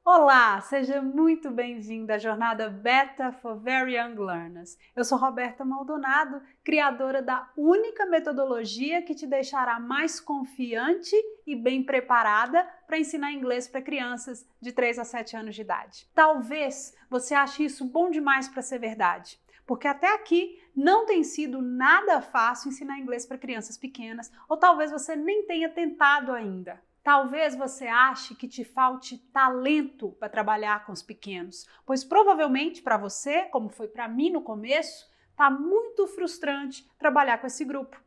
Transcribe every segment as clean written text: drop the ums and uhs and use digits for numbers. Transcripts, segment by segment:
Olá, seja muito bem-vinda à jornada Beta for Very Young Learners. Eu sou Roberta Maldonado, criadora da única metodologia que te deixará mais confiante e bem preparada para ensinar inglês para crianças de 3 a 7 anos de idade. Talvez você ache isso bom demais para ser verdade, porque até aqui não tem sido nada fácil ensinar inglês para crianças pequenas, ou talvez você nem tenha tentado ainda. Talvez você ache que te falte talento para trabalhar com os pequenos, pois provavelmente para você, como foi para mim no começo, está muito frustrante trabalhar com esse grupo.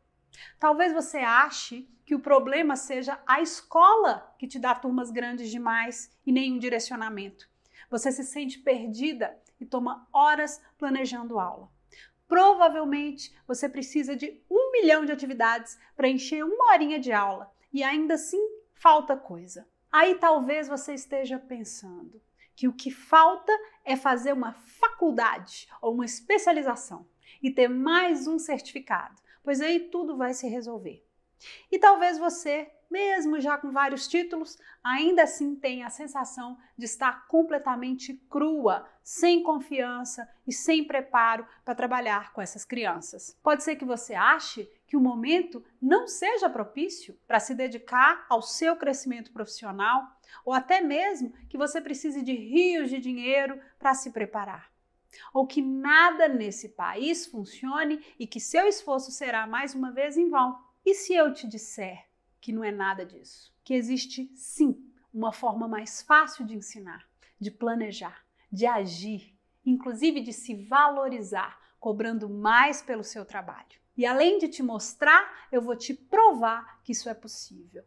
Talvez você ache que o problema seja a escola que te dá turmas grandes demais e nenhum direcionamento. Você se sente perdida e toma horas planejando aula. Provavelmente você precisa de 1 milhão de atividades para encher 1 horinha de aula e ainda assim falta coisa. Aí talvez você esteja pensando que o que falta é fazer uma faculdade ou uma especialização e ter mais um certificado, pois aí tudo vai se resolver. E talvez você, mesmo já com vários títulos, ainda assim tenha a sensação de estar completamente crua, sem confiança e sem preparo para trabalhar com essas crianças. Pode ser que você ache que o momento não seja propício para se dedicar ao seu crescimento profissional, ou até mesmo que você precise de rios de dinheiro para se preparar. Ou que nada nesse país funcione e que seu esforço será mais uma vez em vão. E se eu te disser que não é nada disso? Que existe sim uma forma mais fácil de ensinar, de planejar, de agir, inclusive de se valorizar, cobrando mais pelo seu trabalho. E além de te mostrar, eu vou te provar que isso é possível.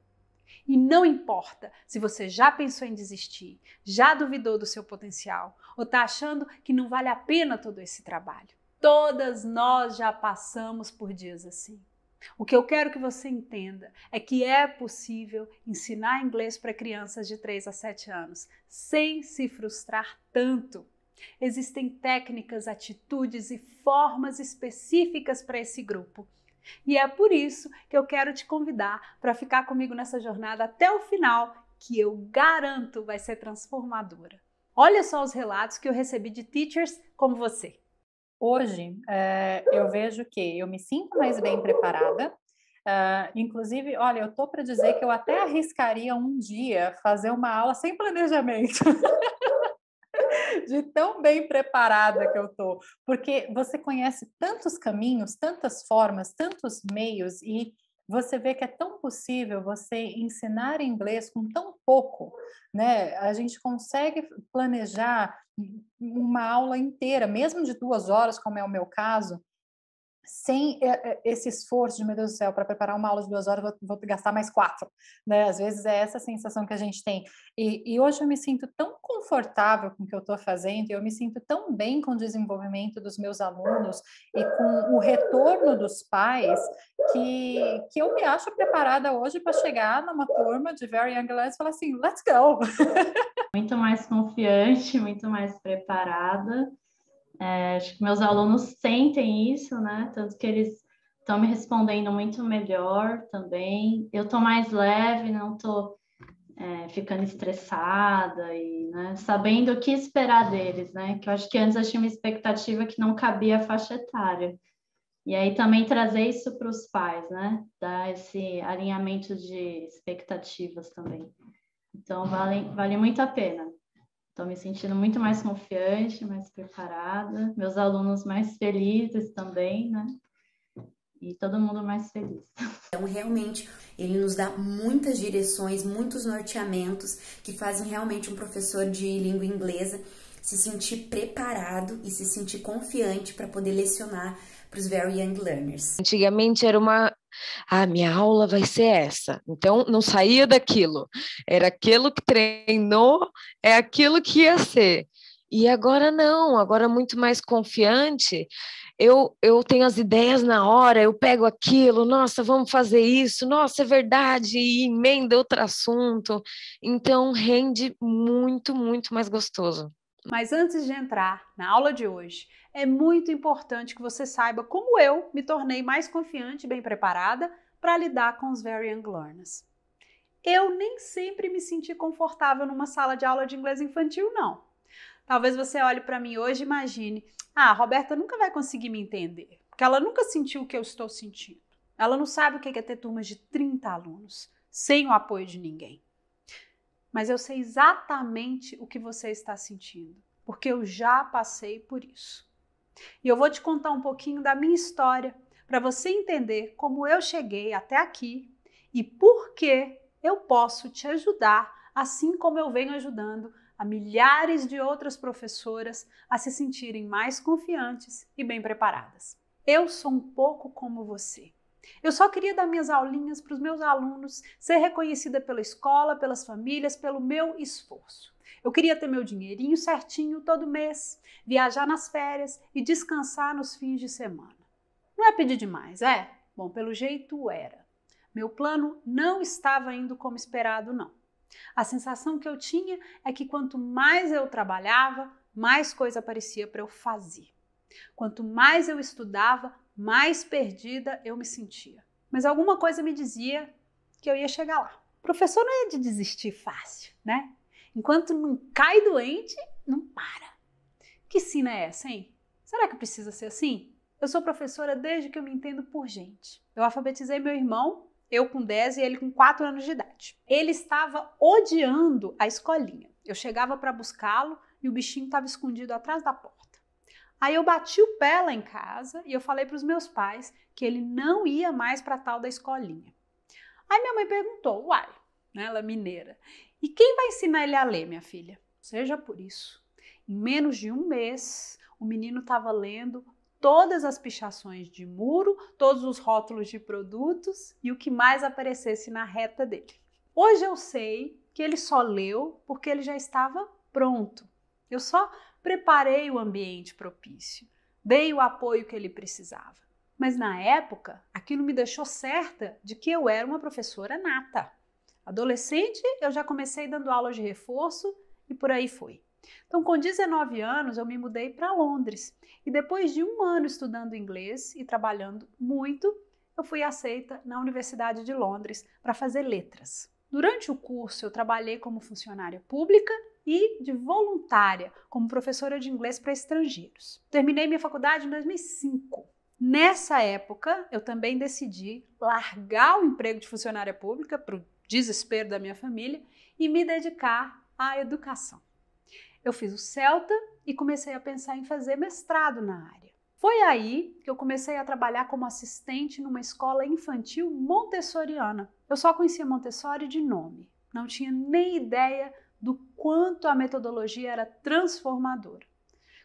E não importa se você já pensou em desistir, já duvidou do seu potencial ou está achando que não vale a pena todo esse trabalho. Todas nós já passamos por dias assim. O que eu quero que você entenda é que é possível ensinar inglês para crianças de 3 a 7 anos sem se frustrar tanto. Existem técnicas, atitudes e formas específicas para esse grupo. E é por isso que eu quero te convidar para ficar comigo nessa jornada até o final, que eu garanto vai ser transformadora. Olha só os relatos que eu recebi de teachers como você. Hoje, eu vejo que eu me sinto mais bem preparada. Inclusive, olha, eu tô para dizer que eu até arriscaria um dia fazer uma aula sem planejamento, de tão bem preparada que eu tô, porque você conhece tantos caminhos, tantas formas, tantos meios e você vê que é tão possível você ensinar inglês com tão pouco, né? A gente consegue planejar uma aula inteira, mesmo de 2 horas, como é o meu caso, sem esse esforço de, meu Deus do céu, para preparar uma aula de 2 horas, vou gastar mais 4, né? Às vezes é essa sensação que a gente tem. E hoje eu me sinto tão confortável com o que eu estou fazendo, eu me sinto tão bem com o desenvolvimento dos meus alunos e com o retorno dos pais, que eu me acho preparada hoje para chegar numa turma de Very Young Learners e falar assim, let's go! Muito mais confiante, muito mais preparada. Acho que meus alunos sentem isso, né? Tanto que eles estão me respondendo muito melhor também. Eu estou mais leve, não estou ficando estressada e, né, sabendo o que esperar deles, né? Que eu acho que antes eu tinha uma expectativa que não cabia a faixa etária. E aí também trazer isso para os pais, né? Dar esse alinhamento de expectativas também. Então, vale muito a pena. Estou me sentindo muito mais confiante, mais preparada. Meus alunos mais felizes também, né? E todo mundo mais feliz. Então, realmente, ele nos dá muitas direções, muitos norteamentos que fazem realmente um professor de língua inglesa se sentir preparado e se sentir confiante para poder lecionar para os Very Young Learners. Antigamente era minha aula vai ser essa. Então, não saía daquilo. Era aquilo que treinou, é aquilo que ia ser. E agora não, agora muito mais confiante. Eu tenho as ideias na hora, eu pego aquilo, nossa, vamos fazer isso, nossa, é verdade, e emenda outro assunto. Então, rende muito, muito mais gostoso. Mas antes de entrar na aula de hoje, é muito importante que você saiba como eu me tornei mais confiante e bem preparada para lidar com os Very Young Learners. eu nem sempre me senti confortável numa sala de aula de inglês infantil, não. Talvez você olhe para mim hoje e imagine, a Roberta nunca vai conseguir me entender, porque ela nunca sentiu o que eu estou sentindo. Ela não sabe o que é ter turmas de 30 alunos, sem o apoio de ninguém. Mas eu sei exatamente o que você está sentindo, porque eu já passei por isso. E eu vou te contar um pouquinho da minha história, para você entender como eu cheguei até aqui e por que eu posso te ajudar, assim como eu venho ajudando a milhares de outras professoras a se sentirem mais confiantes e bem preparadas. Eu sou um pouco como você. Eu só queria dar minhas aulinhas para os meus alunos, ser reconhecida pela escola, pelas famílias, pelo meu esforço. Eu queria ter meu dinheirinho certinho todo mês, viajar nas férias e descansar nos fins de semana. Não é pedir demais, é? Bom, pelo jeito era. Meu plano não estava indo como esperado, não. A sensação que eu tinha é que quanto mais eu trabalhava, mais coisa aparecia para eu fazer. Quanto mais eu estudava, mais perdida eu me sentia. Mas alguma coisa me dizia que eu ia chegar lá. Professor não é de desistir fácil, né? Enquanto não cai doente, não para. Que sina é essa, hein? Será que precisa ser assim? Eu sou professora desde que eu me entendo por gente. Eu alfabetizei meu irmão, eu com 10 e ele com 4 anos de idade. Ele estava odiando a escolinha. Eu chegava para buscá-lo e o bichinho estava escondido atrás da porta. Aí eu bati o pé lá em casa e eu falei para os meus pais que ele não ia mais para a tal da escolinha. Aí minha mãe perguntou, uai, né, ela é mineira, e quem vai ensinar ele a ler, minha filha? Seja por isso. Em menos de um mês, o menino estava lendo todas as pichações de muro, todos os rótulos de produtos e o que mais aparecesse na reta dele. Hoje eu sei que ele só leu porque ele já estava pronto. Eu só preparei o ambiente propício, dei o apoio que ele precisava. Mas na época, aquilo me deixou certa de que eu era uma professora nata. Adolescente, eu já comecei dando aulas de reforço e por aí foi. Então, com 19 anos, eu me mudei para Londres e depois de um ano estudando inglês e trabalhando muito, eu fui aceita na Universidade de Londres para fazer letras. Durante o curso, eu trabalhei como funcionária pública e de voluntária como professora de inglês para estrangeiros. Terminei minha faculdade em 2005. Nessa época, eu também decidi largar o emprego de funcionária pública para o desespero da minha família e me dedicar à educação. Eu fiz o CELTA e comecei a pensar em fazer mestrado na área. Foi aí que eu comecei a trabalhar como assistente numa escola infantil montessoriana. Eu só conhecia Montessori de nome, não tinha nem ideia do quanto a metodologia era transformadora.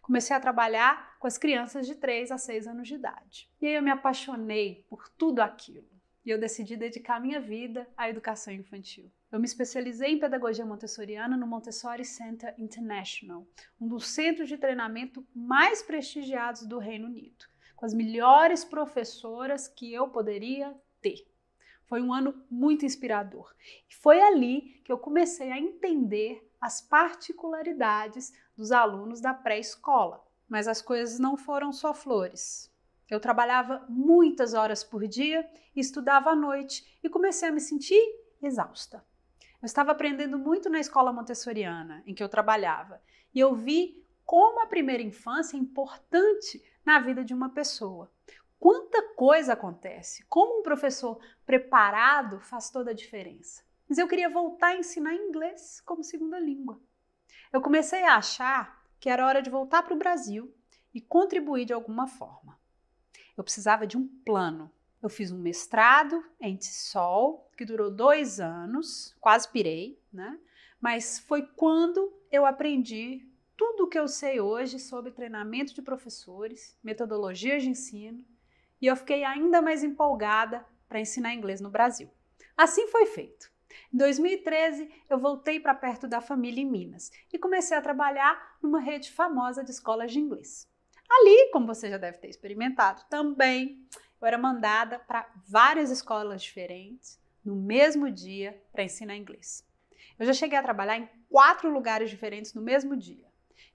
Comecei a trabalhar com as crianças de 3 a 6 anos de idade. E aí eu me apaixonei por tudo aquilo. E eu decidi dedicar minha vida à educação infantil. Eu me especializei em pedagogia montessoriana no Montessori Center International, um dos centros de treinamento mais prestigiados do Reino Unido, com as melhores professoras que eu poderia ter. Foi um ano muito inspirador. E foi ali que eu comecei a entender as particularidades dos alunos da pré-escola. Mas as coisas não foram só flores. Eu trabalhava muitas horas por dia, estudava à noite e comecei a me sentir exausta. Eu estava aprendendo muito na escola montessoriana em que eu trabalhava e eu vi como a primeira infância é importante na vida de uma pessoa. Quanta coisa acontece, como um professor preparado faz toda a diferença. Mas eu queria voltar a ensinar inglês como segunda língua. Eu comecei a achar que era hora de voltar para o Brasil e contribuir de alguma forma. Eu precisava de um plano. Eu fiz um mestrado em TESOL, que durou 2 anos, quase pirei, né? Mas foi quando eu aprendi tudo o que eu sei hoje sobre treinamento de professores, metodologias de ensino, e eu fiquei ainda mais empolgada para ensinar inglês no Brasil. Assim foi feito. Em 2013, eu voltei para perto da família em Minas e comecei a trabalhar numa rede famosa de escolas de inglês. Ali, como você já deve ter experimentado também, eu era mandada para várias escolas diferentes no mesmo dia para ensinar inglês. Eu já cheguei a trabalhar em 4 lugares diferentes no mesmo dia.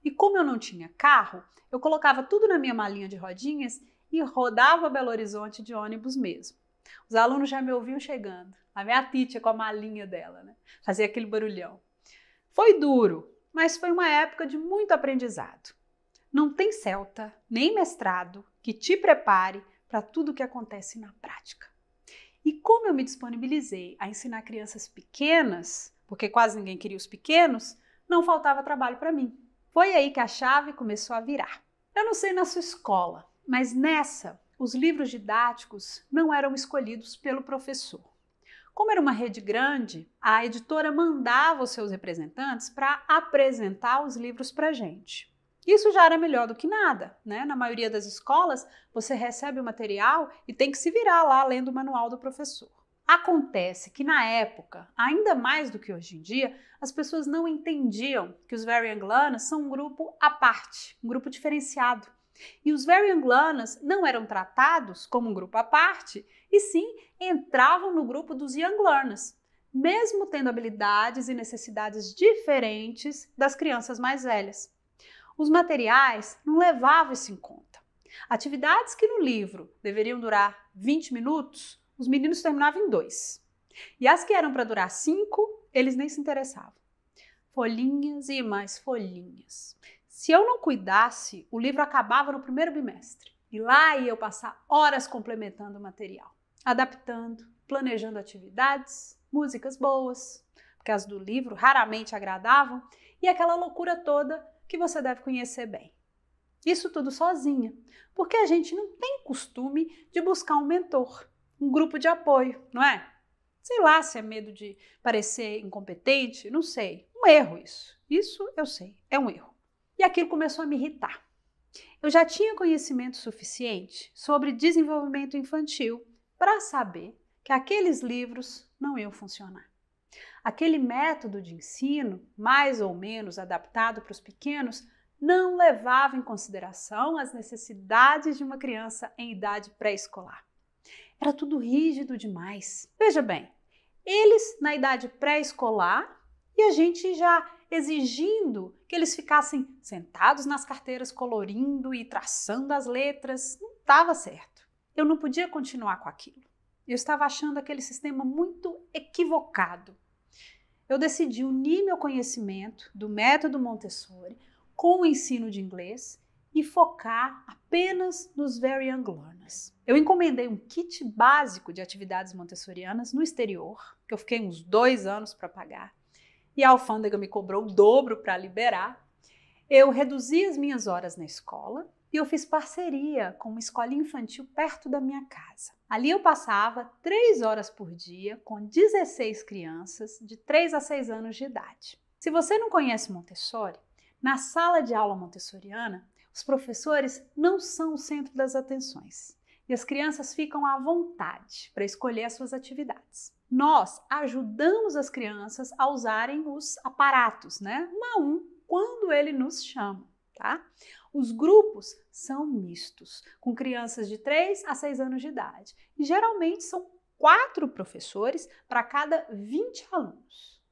E como eu não tinha carro, eu colocava tudo na minha malinha de rodinhas e rodava Belo Horizonte de ônibus mesmo. Os alunos já me ouviam chegando. A minha teacher com a malinha dela, né? Fazia aquele barulhão. Foi duro, mas foi uma época de muito aprendizado. Não tem CELTA, nem mestrado, que te prepare para tudo o que acontece na prática. E como eu me disponibilizei a ensinar crianças pequenas, porque quase ninguém queria os pequenos, não faltava trabalho para mim. Foi aí que a chave começou a virar. Eu não sei na sua escola, mas nessa, os livros didáticos não eram escolhidos pelo professor. Como era uma rede grande, a editora mandava os seus representantes para apresentar os livros para a gente. Isso já era melhor do que nada, né? Na maioria das escolas, você recebe o material e tem que se virar lá lendo o manual do professor. Acontece que na época, ainda mais do que hoje em dia, as pessoas não entendiam que os Very Young Learners são um grupo à parte, um grupo diferenciado. E os Very Young Learners não eram tratados como um grupo à parte, e sim entravam no grupo dos Young Learners, mesmo tendo habilidades e necessidades diferentes das crianças mais velhas. Os materiais não levavam isso em conta. Atividades que no livro deveriam durar 20 minutos, os meninos terminavam em 2. E as que eram para durar 5, eles nem se interessavam. Folhinhas e mais folhinhas. Se eu não cuidasse, o livro acabava no primeiro bimestre. E lá ia eu passar horas complementando o material, adaptando, planejando atividades, músicas boas, porque as do livro raramente agradavam, e aquela loucura toda que você deve conhecer bem. Isso tudo sozinha, porque a gente não tem costume de buscar um mentor, um grupo de apoio, não é? Sei lá se é medo de parecer incompetente, não sei. Um erro isso. Isso eu sei, é um erro. E aquilo começou a me irritar. Eu já tinha conhecimento suficiente sobre desenvolvimento infantil para saber que aqueles livros não iam funcionar. Aquele método de ensino, mais ou menos adaptado para os pequenos, não levava em consideração as necessidades de uma criança em idade pré-escolar. Era tudo rígido demais. Veja bem, eles na idade pré-escolar e a gente já exigindo que eles ficassem sentados nas carteiras colorindo e traçando as letras, não estava certo. Eu não podia continuar com aquilo. Eu estava achando aquele sistema muito equivocado. Eu decidi unir meu conhecimento do método Montessori com o ensino de inglês e focar apenas nos Very Young Learners. Eu encomendei um kit básico de atividades montessorianas no exterior, que eu fiquei uns 2 anos para pagar, e a alfândega me cobrou o dobro para liberar. Eu reduzi as minhas horas na escola e eu fiz parceria com uma escolinha infantil perto da minha casa. Ali eu passava 3 horas por dia com 16 crianças de 3 a 6 anos de idade. Se você não conhece Montessori, na sala de aula montessoriana, os professores não são o centro das atenções e as crianças ficam à vontade para escolher as suas atividades. Nós ajudamos as crianças a usarem os aparatos, né? Um a um, quando ele nos chama, tá? Os grupos são mistos, com crianças de 3 a 6 anos de idade. E geralmente são 4 professores para cada 20 alunos.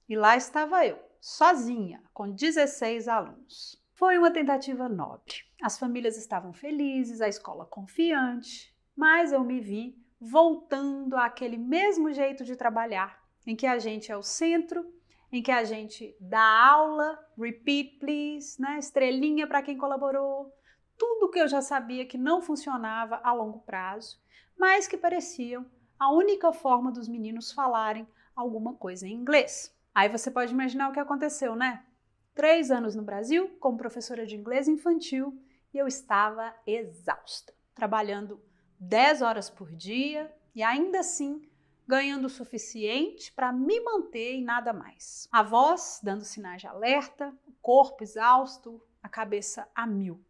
E lá estava eu, sozinha, com 16 alunos. Foi uma tentativa nobre. As famílias estavam felizes, a escola confiante, mas eu me vi voltando àquele mesmo jeito de trabalhar, em que a gente é o centro, em que a gente dá aula, repeat please, né? Estrelinha para quem colaborou, tudo que eu já sabia que não funcionava a longo prazo, mas que pareciam a única forma dos meninos falarem alguma coisa em inglês. Aí você pode imaginar o que aconteceu, né? 3 anos no Brasil como professora de inglês infantil e eu estava exausta, trabalhando 10 horas por dia e ainda assim ganhando o suficiente para me manter e nada mais. A voz dando sinais de alerta, o corpo exausto, a cabeça a mil.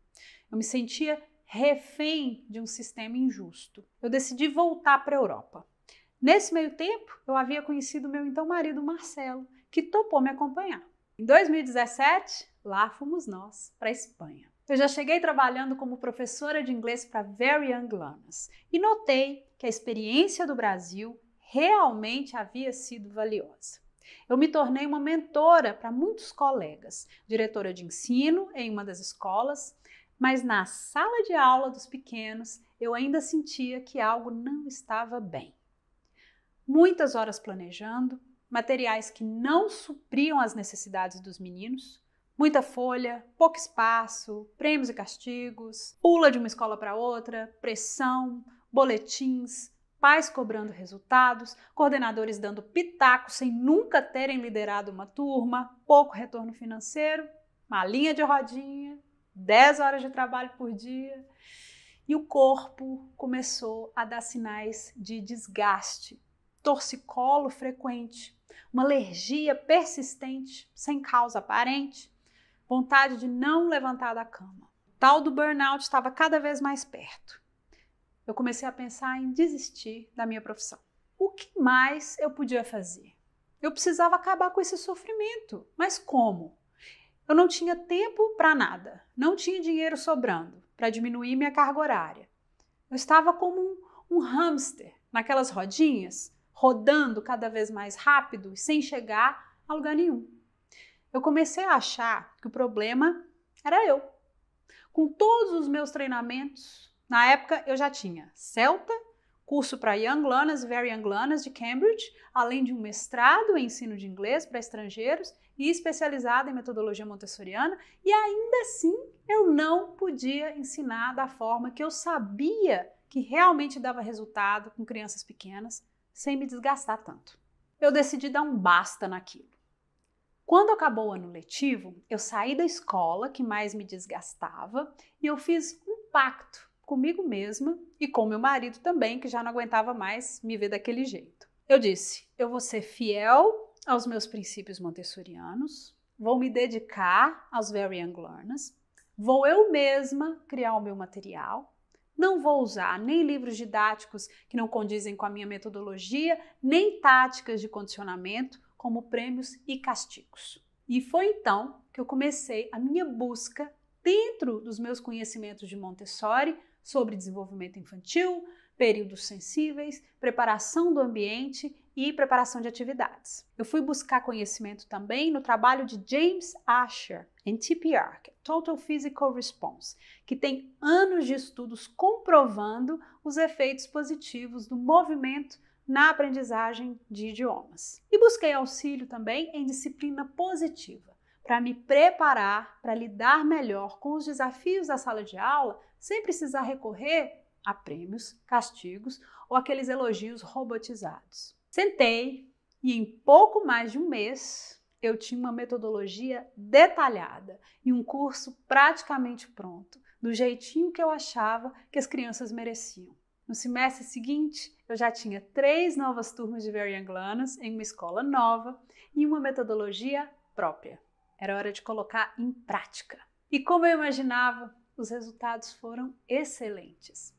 Eu me sentia refém de um sistema injusto. Eu decidi voltar para a Europa. Nesse meio tempo, eu havia conhecido meu então marido Marcelo, que topou me acompanhar. Em 2017, lá fomos nós para a Espanha. Eu já cheguei trabalhando como professora de inglês para Very Young Learners e notei que a experiência do Brasil realmente havia sido valiosa. Eu me tornei uma mentora para muitos colegas, diretora de ensino em uma das escolas, Mas na sala de aula dos pequenos, eu ainda sentia que algo não estava bem. Muitas horas planejando, materiais que não supriam as necessidades dos meninos, muita folha, pouco espaço, prêmios e castigos, pula de uma escola para outra, pressão, boletins, pais cobrando resultados, coordenadores dando pitaco sem nunca terem liderado uma turma, pouco retorno financeiro, uma linha de rodinha, 10 horas de trabalho por dia. E o corpo começou a dar sinais de desgaste, torcicolo frequente, uma alergia persistente, sem causa aparente, vontade de não levantar da cama. O tal do burnout estava cada vez mais perto. Eu comecei a pensar em desistir da minha profissão. O que mais eu podia fazer? Eu precisava acabar com esse sofrimento, mas como? Eu não tinha tempo para nada, não tinha dinheiro sobrando para diminuir minha carga horária. Eu estava como um hamster naquelas rodinhas, rodando cada vez mais rápido e sem chegar a lugar nenhum. Eu comecei a achar que o problema era eu. Com todos os meus treinamentos, na época eu já tinha CELTA, curso para Young Learners e Very Young Learners de Cambridge, além de um mestrado em ensino de inglês para estrangeiros e especializado em metodologia montessoriana, e ainda assim eu não podia ensinar da forma que eu sabia que realmente dava resultado com crianças pequenas, sem me desgastar tanto. Eu decidi dar um basta naquilo. Quando acabou o ano letivo, eu saí da escola que mais me desgastava e eu fiz um pacto comigo mesma e com meu marido também, que já não aguentava mais me ver daquele jeito. Eu disse, eu vou ser fiel aos meus princípios montessorianos, vou me dedicar aos Very Young Learners, vou eu mesma criar o meu material, não vou usar nem livros didáticos que não condizem com a minha metodologia, nem táticas de condicionamento, como prêmios e castigos. E foi então que eu comecei a minha busca dentro dos meus conhecimentos de Montessori sobre desenvolvimento infantil, períodos sensíveis, preparação do ambiente e preparação de atividades. Eu fui buscar conhecimento também no trabalho de James Asher, em TPR, Total Physical Response, que tem anos de estudos comprovando os efeitos positivos do movimento na aprendizagem de idiomas. E busquei auxílio também em disciplina positiva, para me preparar para lidar melhor com os desafios da sala de aula, sem precisar recorrer a prêmios, castigos ou aqueles elogios robotizados. Sentei e em pouco mais de um mês eu tinha uma metodologia detalhada e um curso praticamente pronto, do jeitinho que eu achava que as crianças mereciam. No semestre seguinte, eu já tinha 3 novas turmas de Very Young Learners em uma escola nova e uma metodologia própria. Era hora de colocar em prática. E como eu imaginava, os resultados foram excelentes.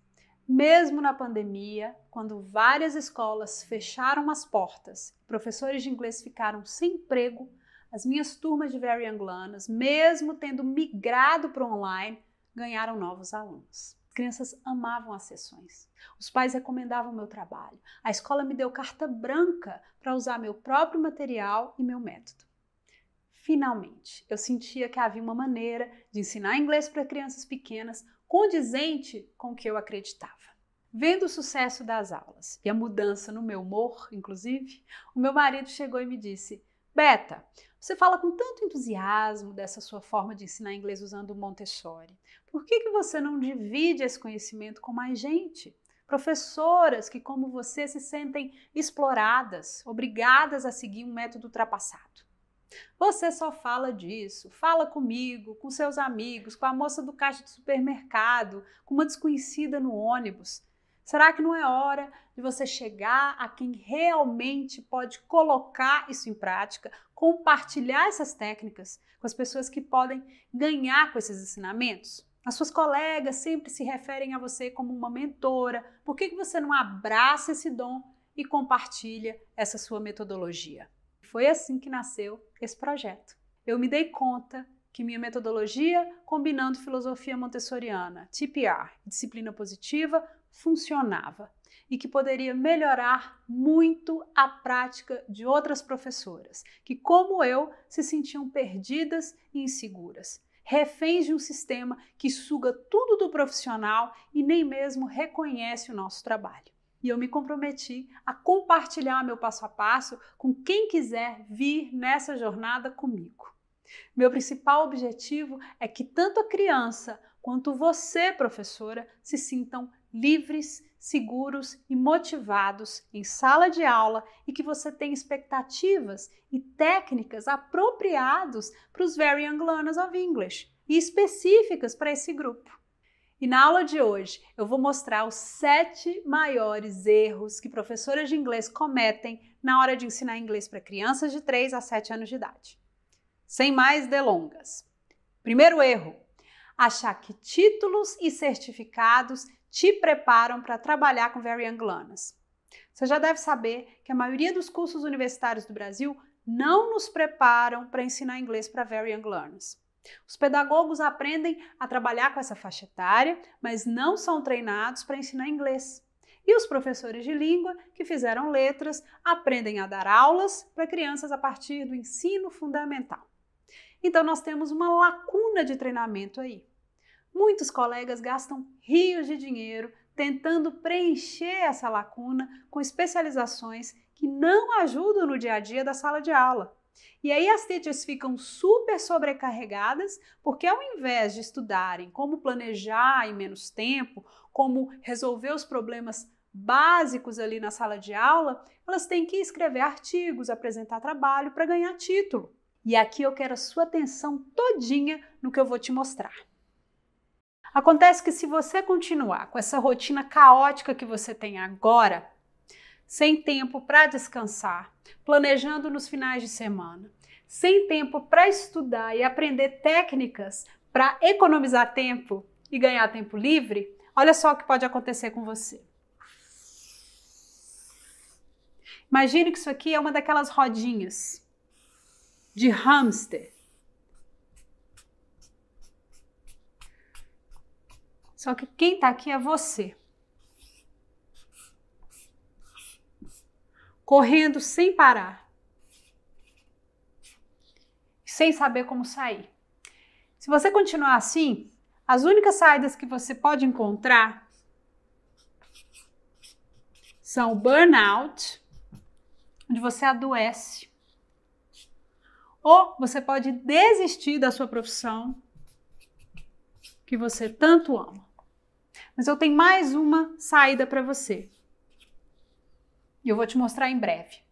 Mesmo na pandemia, quando várias escolas fecharam as portas, professores de inglês ficaram sem emprego, as minhas turmas de Very Young Learners, mesmo tendo migrado para o online, ganharam novos alunos. As crianças amavam as sessões. Os pais recomendavam meu trabalho. A escola me deu carta branca para usar meu próprio material e meu método. Finalmente, eu sentia que havia uma maneira de ensinar inglês para crianças pequenas condizente com o que eu acreditava. Vendo o sucesso das aulas e a mudança no meu humor, inclusive, o meu marido chegou e me disse: Beta, você fala com tanto entusiasmo dessa sua forma de ensinar inglês usando o Montessori. Por que você não divide esse conhecimento com mais gente? Professoras que, como você, se sentem exploradas, obrigadas a seguir um método ultrapassado. Você só fala disso, fala comigo, com seus amigos, com a moça do caixa do supermercado, com uma desconhecida no ônibus. Será que não é hora de você chegar a quem realmente pode colocar isso em prática, compartilhar essas técnicas com as pessoas que podem ganhar com esses ensinamentos? As suas colegas sempre se referem a você como uma mentora. Por que você não abraça esse dom e compartilha essa sua metodologia? Foi assim que nasceu esse projeto. Eu me dei conta que minha metodologia, combinando filosofia montessoriana, TPR, disciplina positiva, funcionava e que poderia melhorar muito a prática de outras professoras, que, como eu, se sentiam perdidas e inseguras. reféns de um sistema que suga tudo do profissional e nem mesmo reconhece o nosso trabalho. E eu me comprometi a compartilhar meu passo a passo com quem quiser vir nessa jornada comigo. Meu principal objetivo é que tanto a criança quanto você, professora, se sintam livres, seguros e motivados em sala de aula e que você tenha expectativas e técnicas apropriadas para os Very Young Learners of English e específicas para esse grupo. E na aula de hoje eu vou mostrar os 7 maiores erros que professoras de inglês cometem na hora de ensinar inglês para crianças de 3 a 7 anos de idade. Sem mais delongas. Primeiro erro: achar que títulos e certificados te preparam para trabalhar com Very Young Learners. Você já deve saber que a maioria dos cursos universitários do Brasil não nos preparam para ensinar inglês para Very Young Learners. Os pedagogos aprendem a trabalhar com essa faixa etária, mas não são treinados para ensinar inglês. E os professores de língua que fizeram letras aprendem a dar aulas para crianças a partir do ensino fundamental. Então nós temos uma lacuna de treinamento aí. Muitos colegas gastam rios de dinheiro tentando preencher essa lacuna com especializações que não ajudam no dia a dia da sala de aula. E aí as teachers ficam super sobrecarregadas porque ao invés de estudarem como planejar em menos tempo, como resolver os problemas básicos ali na sala de aula, elas têm que escrever artigos, apresentar trabalho para ganhar título. E aqui eu quero a sua atenção todinha no que eu vou te mostrar. Acontece que se você continuar com essa rotina caótica que você tem agora, sem tempo para descansar, planejando nos finais de semana, sem tempo para estudar e aprender técnicas para economizar tempo e ganhar tempo livre, olha só o que pode acontecer com você. Imagine que isso aqui é uma daquelas rodinhas de hamster. Só que quem está aqui é você. Correndo sem parar. Sem saber como sair. Se você continuar assim, as únicas saídas que você pode encontrar são o burnout, onde você adoece. Ou você pode desistir da sua profissão que você tanto ama. Mas eu tenho mais uma saída para você. E eu vou te mostrar em breve.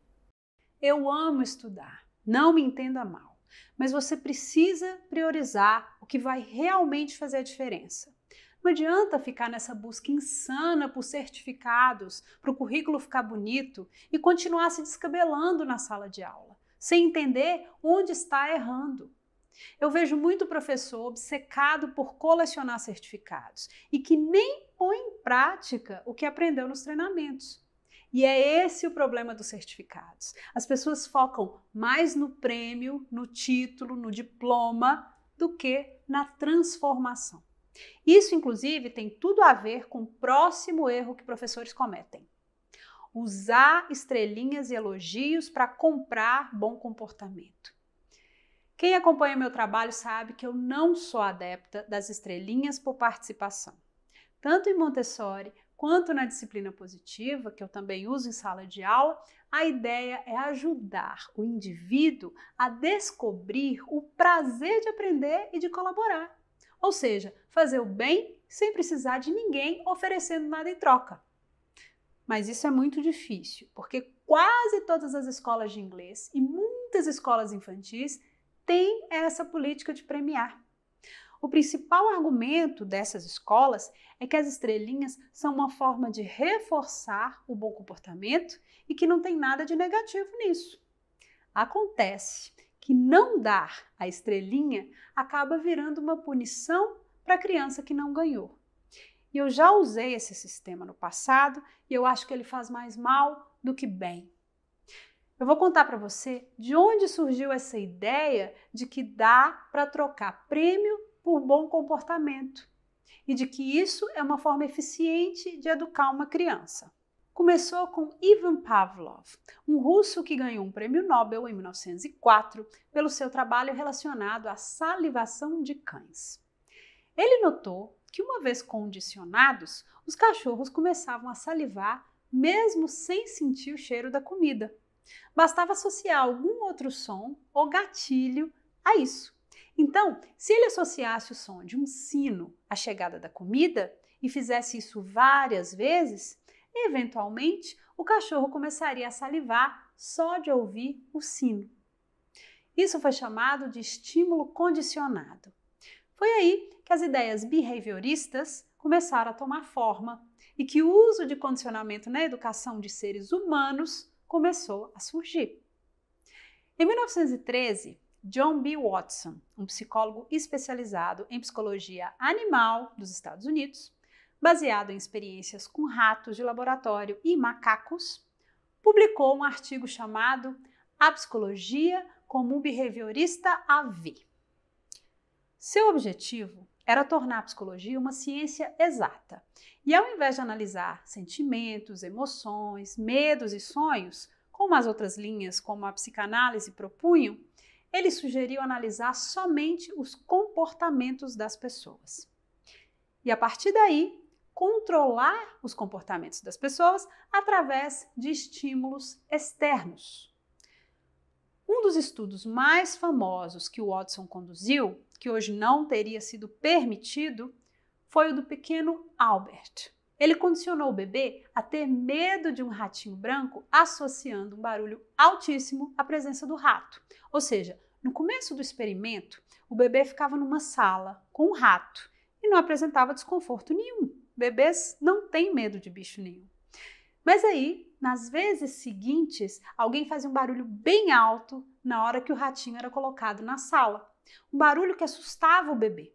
Eu amo estudar, não me entenda mal, mas você precisa priorizar o que vai realmente fazer a diferença. Não adianta ficar nessa busca insana por certificados, para o currículo ficar bonito e continuar se descabelando na sala de aula, sem entender onde está errando. Eu vejo muito professor obcecado por colecionar certificados e que nem põe em prática o que aprendeu nos treinamentos. E é esse o problema dos certificados. As pessoas focam mais no prêmio, no título, no diploma, do que na transformação. Isso, inclusive, tem tudo a ver com o próximo erro que professores cometem. Usar estrelinhas e elogios para comprar bom comportamento. Quem acompanha meu trabalho sabe que eu não sou adepta das estrelinhas por participação. Tanto em Montessori quanto na disciplina positiva, que eu também uso em sala de aula, a ideia é ajudar o indivíduo a descobrir o prazer de aprender e de colaborar. Ou seja, fazer o bem sem precisar de ninguém oferecendo nada em troca. Mas isso é muito difícil, porque quase todas as escolas de inglês e muitas escolas infantis têm essa política de premiar. O principal argumento dessas escolas é que as estrelinhas são uma forma de reforçar o bom comportamento e que não tem nada de negativo nisso. Acontece que não dar a estrelinha acaba virando uma punição para a criança que não ganhou. E eu já usei esse sistema no passado e eu acho que ele faz mais mal do que bem. Eu vou contar para você de onde surgiu essa ideia de que dá para trocar prêmio por bom comportamento e de que isso é uma forma eficiente de educar uma criança. começou com Ivan Pavlov, um russo que ganhou um prêmio Nobel em 1904 pelo seu trabalho relacionado à salivação de cães. Ele notou que, uma vez condicionados, os cachorros começavam a salivar mesmo sem sentir o cheiro da comida. Bastava associar algum outro som ou gatilho a isso. Então, se ele associasse o som de um sino à chegada da comida e fizesse isso várias vezes, eventualmente o cachorro começaria a salivar só de ouvir o sino. Isso foi chamado de estímulo condicionado. Foi aí que as ideias behavioristas começaram a tomar forma e que o uso de condicionamento na educação de seres humanos começou a surgir. Em 1913, John B. Watson, um psicólogo especializado em psicologia animal dos Estados Unidos, baseado em experiências com ratos de laboratório e macacos, publicou um artigo chamado A Psicologia como um Behaviorista a Ver. Seu objetivo era tornar a psicologia uma ciência exata. E ao invés de analisar sentimentos, emoções, medos e sonhos, como as outras linhas, como a psicanálise propunham, ele sugeriu analisar somente os comportamentos das pessoas. E a partir daí, controlar os comportamentos das pessoas através de estímulos externos. Um dos estudos mais famosos que o Watson conduziu, que hoje não teria sido permitido, foi o do pequeno Albert. Ele condicionou o bebê a ter medo de um ratinho branco associando um barulho altíssimo à presença do rato. Ou seja, no começo do experimento, o bebê ficava numa sala com um rato e não apresentava desconforto nenhum. Bebês não têm medo de bicho nenhum. Mas aí, nas vezes seguintes, alguém fazia um barulho bem alto na hora que o ratinho era colocado na sala. Um barulho que assustava o bebê.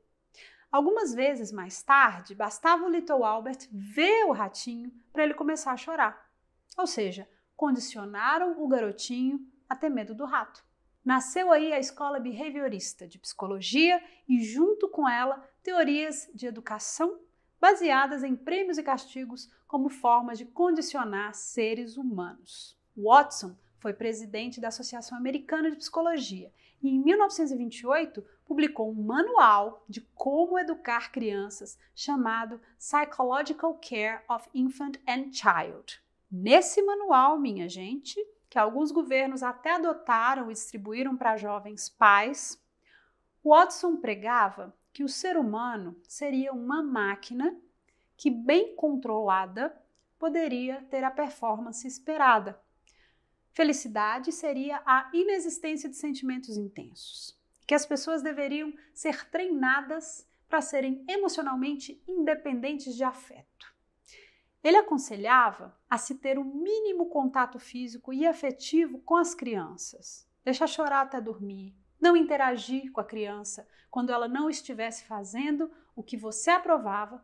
Algumas vezes mais tarde, bastava o Little Albert ver o ratinho para ele começar a chorar. Ou seja, condicionaram o garotinho a ter medo do rato. Nasceu aí a escola behaviorista de psicologia e, junto com ela, teorias de educação baseadas em prêmios e castigos como formas de condicionar seres humanos. Watson foi presidente da Associação Americana de Psicologia e, em 1928, publicou um manual de como educar crianças chamado Psychological Care of Infant and Child. Nesse manual, minha gente, que alguns governos até adotaram e distribuíram para jovens pais, Watson pregava que o ser humano seria uma máquina que, bem controlada, poderia ter a performance esperada. Felicidade seria a inexistência de sentimentos intensos, que as pessoas deveriam ser treinadas para serem emocionalmente independentes de afeto. Ele aconselhava a se ter o mínimo contato físico e afetivo com as crianças, deixar chorar até dormir, não interagir com a criança quando ela não estivesse fazendo o que você aprovava